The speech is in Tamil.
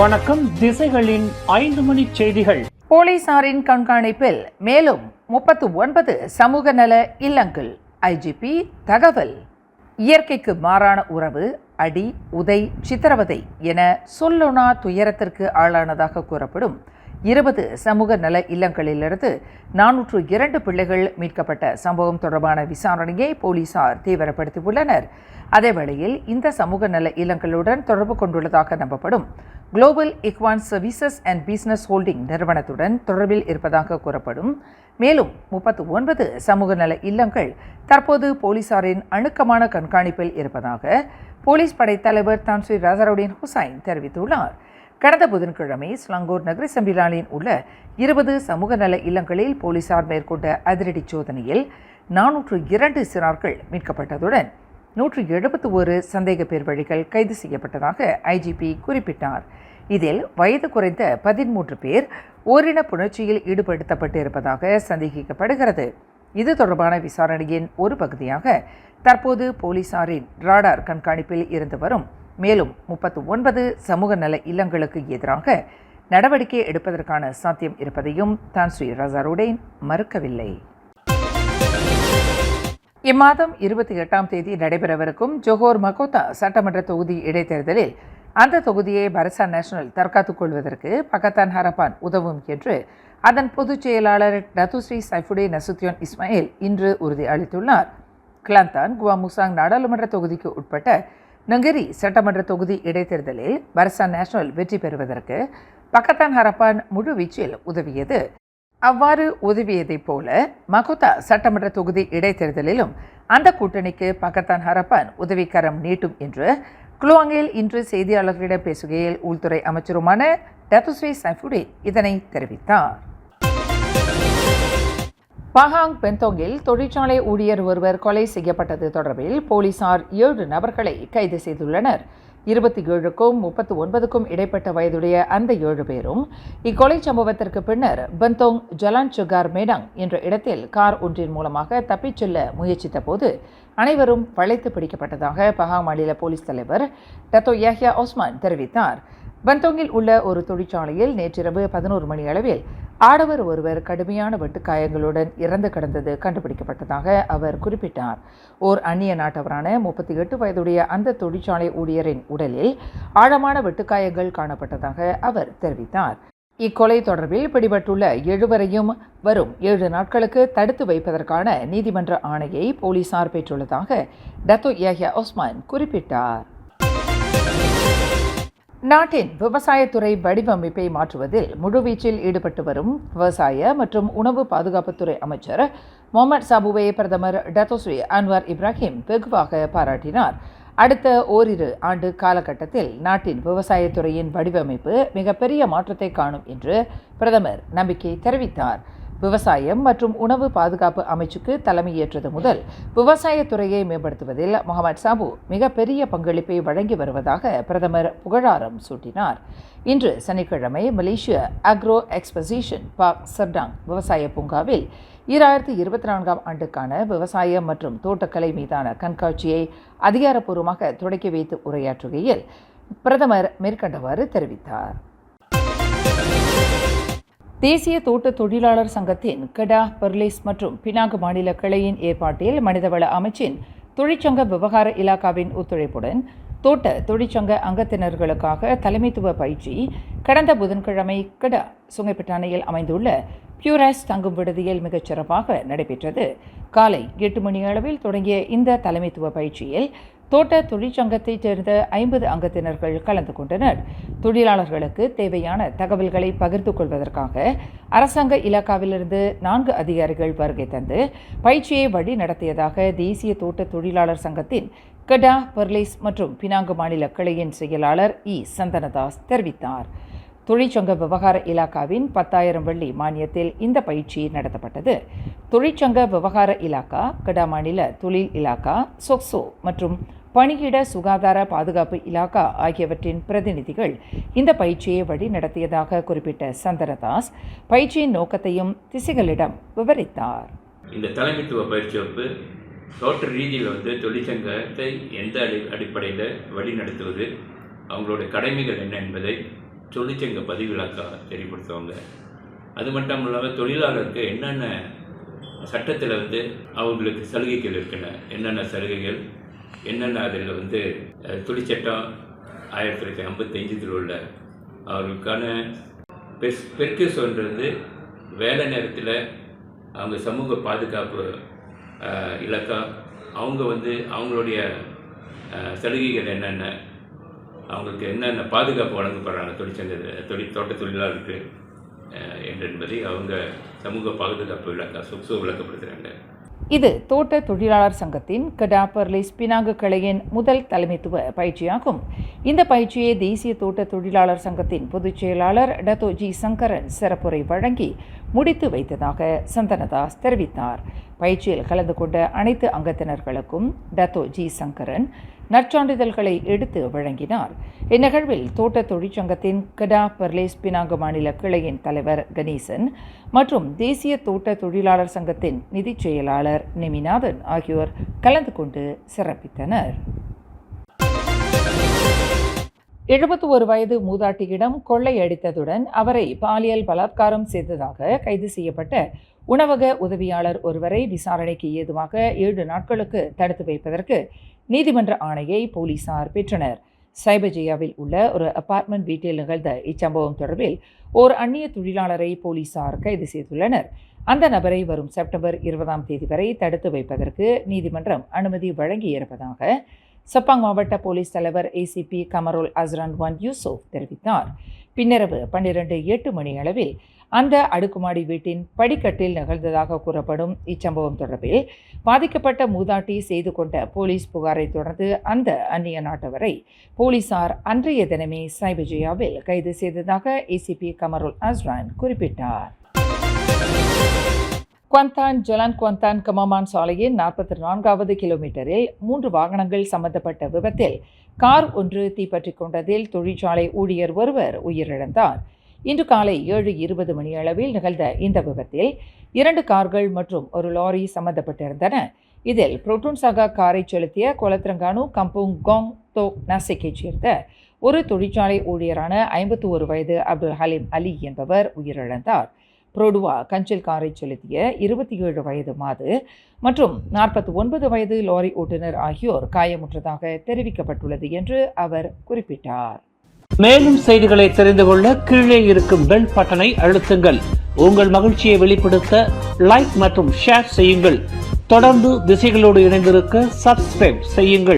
வணக்கம். திசைகளின் 5 மணி செய்திகள். போலீசாரின் கண்காணிப்பில் மேலும் 39 சமூக நல இல்லங்கள். ஐஜிபி தகவல். இயற்கைக்கு மாறான உறவு, அடி, உதை, சித்திரவதை என சொல்லொணா துயரத்திற்கு ஆளானதாக கூறப்படும் 20 சமூக நல இல்லங்களிலிருந்து 402 பிள்ளைகள் மீட்கப்பட்ட சம்பவம் தொடர்பான விசாரணையை போலீசார் தீவிரப்படுத்தியுள்ளனர். அதேவேளையில் இந்த சமூக நல இல்லங்களுடன் தொடர்பு கொண்டுள்ளதாக நம்பப்படும் global Ikhwan services and business holding நிறுவனத்துடன் தொடர்பில் இருப்பதாக கூறப்படும் மேலும் 39 சமூக நல இல்லங்கள் தற்போது போலீசாரின் அணுக்கமான கண்காணிப்பில் இருப்பதாக போலீஸ் படை தலைவர் தான்ஸ்ரீ ரசாருடீன் ஹுசைன் தெரிவித்துள்ளார். கடந்த புதன்கிழமை ஸ்லாங்கூர் நகரி சம்பிலானில் உள்ள 20 சமூக நல இல்லங்களில் போலீசார் மேற்கொண்ட அதிரடி சோதனையில் 402 சிறார்கள் மீட்கப்பட்டதுடன் 171 சந்தேக பேர் வழிகள் கைது செய்யப்பட்டதாக ஐஜிபி குறிப்பிட்டார். இதில் வயது குறைந்த 13 பேர் ஓரின புணர்ச்சியில் ஈடுபடுத்தப்பட்டு இருப்பதாக சந்தேகிக்கப்படுகிறது. இது தொடர்பான விசாரணையின் ஒரு பகுதியாக தற்போது போலீசாரின் ராடார் கண்காணிப்பில் இருந்து வரும் மேலும் 39 சமூக நல இல்லங்களுக்கு எதிராக நடவடிக்கை எடுப்பதற்கான சாத்தியம் இருப்பதையும் தான்ஸ்ரீ ரசாருடீன் மறுக்கவில்லை. இம்மாதம் 28ஆம் தேதி நடைபெறவிருக்கும் ஜொஹோர் மகோத்தா சட்டமன்ற தொகுதி இடைத்தேர்தலில் அந்த தொகுதியை பரசான் நேஷனல் தற்காத்துக் கொள்வதற்கு பக்கத்தான் ஹரப்பான் உதவும் என்று அதன் பொதுச் செயலாளர் டத்துஸ்ரீ சைஃபுடீன் நசுத்தியோன் இஸ்மாயில் இன்று உறுதி அளித்துள்ளார். கிளாந்தான் குவாமுசாங் நாடாளுமன்ற தொகுதிக்கு உட்பட்ட நங்கரி சட்டமன்ற தொகுதி இடைத்தேர்தலில் பரசான் நேஷனல் வெற்றி பெறுவதற்கு பக்கத்தான் ஹரப்பான் முழு வீச்சில் உதவியது. அவ்வாறு உதவியதைப் போல மகோத்தா சட்டமன்ற தொகுதி இடைத்தேர்தலிலும் அந்த கூட்டணிக்கு பக்கத்தான் ஹரப்பான் உதவிக்கரம் நீட்டும் என்று குலுவாங்கில் இன்று செய்தியாளர்களிடம் பேசுகையில் உள்துறை அமைச்சருமான டத்துஸ்ரீ சைஃபுடீன் இதனை தெரிவித்தார். பஹாங் பென்தோங்கில் தொழிற்சாலை ஊழியர் ஒருவர் கொலை செய்யப்பட்டது தொடர்பில் போலீசார் 7 நபர்களை கைது செய்துள்ளனர். 27க்கும் 39க்கும் இடைப்பட்ட வயதுடைய அந்த 7 பேரும் இக்கொலை சம்பவத்திற்கு பின்னர் பென்தோங் ஜலான் சுகார் மேடாங் என்ற இடத்தில் கார் ஒன்றின் மூலமாக தப்பிச் செல்ல முயற்சித்த போது அனைவரும் வளைத்து பிடிக்கப்பட்டதாக பஹாங் மாநில போலீஸ் தலைவர் டத்தோ யாஹ்யா ஒஸ்மான் தெரிவித்தார். பென்தோங்கில் உள்ள ஒரு தொழிற்சாலையில் நேற்றிரவு 11 மணி அளவில் ஆடவர் ஒருவர் கடுமையான வெட்டுக்காயங்களுடன் இறந்து கிடந்தது கண்டுபிடிக்கப்பட்டதாக அவர் குறிப்பிட்டார். ஓர் அந்நிய நாட்டவரான 38 வயதுடைய அந்த தொழிற்சாலை ஊழியரின் உடலில் ஆழமான வெட்டுக்காயங்கள் காணப்பட்டதாக அவர் தெரிவித்தார். இக்கொலை தொடர்பில் பிடிபட்டுள்ள 7வரையும் வரும் 7 நாட்களுக்கு தடுத்து வைப்பதற்கான நீதிமன்ற ஆணையை போலீசார் பெற்றுள்ளதாக டத்தோ யாஹ்யா ஒஸ்மான் குறிப்பிட்டார். நாட்டின் விவசாயத்துறை வடிவமைப்பை மாற்றுவதில் முழுவீச்சில் ஈடுபட்டு வரும் விவசாய மற்றும் உணவு பாதுகாப்புத்துறை அமைச்சர் முகமது சாபுவை பிரதமர் டத்தோஸ்ரீ அன்வார் இப்ராஹிம் வெகுவாக பாராட்டினார். அடுத்த ஓரிரு ஆண்டு காலகட்டத்தில் நாட்டின் விவசாயத்துறையின் வடிவமைப்பு மிகப்பெரிய மாற்றத்தை காணும் என்று பிரதமர் நம்பிக்கை தெரிவித்தார். விவசாயம் மற்றும் உணவு பாதுகாப்பு அமைச்சுக்கு தலைமையேற்றது முதல் விவசாயத்துறையை மேம்படுத்துவதில் முகமது சாபு மிகப்பெரிய பங்களிப்பை வழங்கி வருவதாக பிரதமர் புகழாரம் சூட்டினார். இன்று சனிக்கிழமை மலேசிய அக்ரோ எக்ஸ்பொசிஷன் பார்க் சர்டாங் விவசாய பூங்காவில் 2024ஆம் ஆண்டுக்கான விவசாயம் மற்றும் தோட்டக்கலை மீதான கண்காட்சியை அதிகாரப்பூர்வமாக தொடக்கி வைத்து உரையாற்றுகையில் பிரதமர் மேற்கண்டவாறு தெரிவித்தார். தேசிய தோட்ட தொழிலாளர் சங்கத்தின் கெடா, பெர்லிஸ் மற்றும் பினாங்கு மாநில கிளையின் ஏற்பாட்டில் மனிதவள அமைச்சின் தொழிற்சங்க விவகார இலாக்காவின் ஒத்துழைப்புடன் தோட்ட தொழிற்சங்க அங்கத்தினர்களுக்காக தலைமைத்துவ பயிற்சி கடந்த புதன்கிழமை கெடா சுங்கைப்பட்டானையில் அமைந்துள்ள பியூராஸ் தங்கும் விடுதியில் மிகச் சிறப்பாக நடைபெற்றது. காலை 8 மணி அளவில் தொடங்கிய இந்த தலைமைத்துவ பயிற்சியில் தோட்ட தொழிற்சங்கத்தைச் சேர்ந்த 50 அங்கத்தினர்கள் கலந்து கொண்டனர். தொழிலாளர்களுக்கு தேவையான தகவல்களை பகிர்ந்து கொள்வதற்காக அரசாங்க இலாக்காவிலிருந்து 4 அதிகாரிகள் வருகை தந்து பயிற்சியை வழி நடத்தியதாக தேசிய தோட்ட தொழிலாளர் சங்கத்தின் கெடா, பெர்லிஸ் மற்றும் பினாங்கு மாநில கிளையின் செயலாளர் சந்தனதாஸ் தெரிவித்தார். தொழிற்சங்க விவகார இலாக்காவின் 10,000 வெள்ளி மானியத்தில் இந்த பயிற்சி நடத்தப்பட்டது. தொழிற்சங்க விவகார இலாக்கா, கெடா மாநில தொழில் இலாக்கா, சொக்சோ மற்றும் பணியிட சுகாதார பாதுகாப்பு இலாக்கா ஆகியவற்றின் பிரதிநிதிகள் இந்த பயிற்சியை வழி நடத்தியதாக குறிப்பிட்ட சந்தனதாஸ் பயிற்சியின் நோக்கத்தையும் திசைகளிடம் விவரித்தார். இந்த தலைமைத்துவ பயிற்சி வகுப்பு தோட்ட ரீதியில் தொழிற்சங்கத்தை எந்த அடிப்படையில் வழி நடத்துவது, அவங்களுடைய கடமைகள் என்ன என்பதை தொழிற்சங்க பதிவிலக்கா தெரியப்படுத்துவாங்க. அது மட்டும் இல்லாமல் தொழிலாளருக்கு என்னென்ன சட்டத்தில் வந்து அவங்களுக்கு சலுகைகள் இருக்குன்னு, என்னென்ன சலுகைகள், என்னென்ன அதில் வந்து தொழிற்சட்டம் 1955 உள்ள அவர்களுக்கான பெர்கியூஷன்றது வேலை நேரத்தில் அவங்க சமூக பாதுகாப்பு இலக்கா, அவங்க வந்து அவங்களுடைய சலுகைகள் என்னென்ன, அவங்களுக்கு என்னென்ன பாதுகாப்பு வழங்கப்படுறாங்க தோட்ட தொழிலாளருக்கு என்பதை அவங்க சமூக பாதுகாப்பு இலக்கா சொக்சோ விளக்கப்படுத்துகிறாங்க. இது தோட்ட தொழிலாளர் சங்கத்தின் கடா பர்லிஸ் பினாங்கு கிளையின் முதல் தலைமைத்துவ பயிற்சியாகும். இந்த பயிற்சியை தேசிய தோட்ட தொழிலாளர் சங்கத்தின் பொதுச் செயலாளர் டத்தோ ஜி சங்கரன் சிறப்புரை வழங்கி முடித்து வைத்ததாக சந்தனதாஸ் தெரிவித்தார். பயிற்சியில் கலந்து கொண்ட அனைத்து அங்கத்தினர்களுக்கும் டத்தோ ஜி சங்கரன் நற்சான்றிதழ்களை எடுத்து வழங்கினார். இந்நிகழ்வில் தோட்ட தொழிற்சங்கத்தின் கடா பர்லேஸ் பினாங்கு மாநில கிளையின் தலைவர் கணேசன் மற்றும் தேசிய தோட்ட தொழிலாளர் சங்கத்தின் நிதிச் செயலாளர் நிமிநாதன் ஆகியோர் கலந்து கொண்டு சிறப்பித்தனர். 71 வயது மூதாட்டியிடம் கொள்ளையடித்ததுடன் அவரை பாலியல் பலாத்காரம் செய்ததாக கைது செய்யப்பட்ட உணவக உதவியாளர் ஒருவரை விசாரணைக்கு ஏதுவாக 7 நாட்களுக்கு தடுத்து வைப்பதற்கு நீதிமன்ற ஆணையை போலீசார் பெற்றனர். சைபஜியாவில் உள்ள ஒரு அபார்ட்மெண்ட் வீட்டில் நிகழ்ந்த இச்சம்பவம் தொடர்பில் ஓர் அந்நிய தொழிலாளரை போலீசார் கைது செய்துள்ளனர். அந்த நபரை வரும் செப்டம்பர் 20 வரை தடுத்து வைப்பதற்கு நீதிமன்றம் அனுமதி வழங்கியிருப்பதாக சப்பாங் மாவட்ட போலீஸ் தலைவர் ஏசிபி கமருல் அஸ்ரான் வான் யூசுப் தெரிவித்தார். பின்னிரவு 12:08 மணி அளவில் அந்த அடுக்குமாடி வீட்டின் படிக்கட்டில் நிகழ்ந்ததாக கூறப்படும் இச்சம்பவம் தொடர்பில் பாதிக்கப்பட்ட மூதாட்டி செய்து கொண்ட போலீஸ் புகாரை தொடர்ந்து அந்த அந்நிய நாட்டவரை போலீசார் அன்றைய தினமே சைபஜியாவில் கைது செய்ததாக ஏசிபி கமருல் அஸ்ரான் குறிப்பிட்டார். குவாந்தான் ஜலான் குவாந்தான் கமாமான் சாலையின் 44வது கிலோமீட்டரில் 3 வாகனங்கள் சம்பந்தப்பட்ட விபத்தில் கார் ஒன்று தீப்பற்றிக் கொண்டதில் தொழிற்சாலை ஊழியர் ஒருவர் உயிரிழந்தார். இன்று காலை 7:20 மணி அளவில் நிகழ்ந்த இந்த விபத்தில் 2 கார்கள் மற்றும் ஒரு லாரி சம்பந்தப்பட்டிருந்தன. இதில் புரோட்டோன்சாகா காரை செலுத்திய கொலத்ரங்கானு கம்புங் கோங் தோ நாசிக்கைச் சேர்ந்த ஒரு தொழிற்சாலை ஊழியரான 51 வயது அப்துல் ஹலீம் அலி என்பவர் உயிரிழந்தார். புரோடுவா கஞ்சில் காரை செலுத்திய 27 வயது மாது மற்றும் 49 வயது லாரி ஓட்டுநர் ஆகியோர் காயமுற்றதாக தெரிவிக்கப்பட்டுள்ளது என்று அவர் குறிப்பிட்டார். மேலும் செய்திகளை தெரிந்து கொள்ள கீழே இருக்கும் பெல் பட்டனை அழுத்துங்கள். உங்கள் மகிழ்ச்சியை வெளிப்படுத்த லைக் மற்றும் ஷேர் செய்யுங்கள். தொடர்ந்து திசைகளோடு இணைந்திருக்க சப்ஸ்கிரைப் செய்யுங்கள்.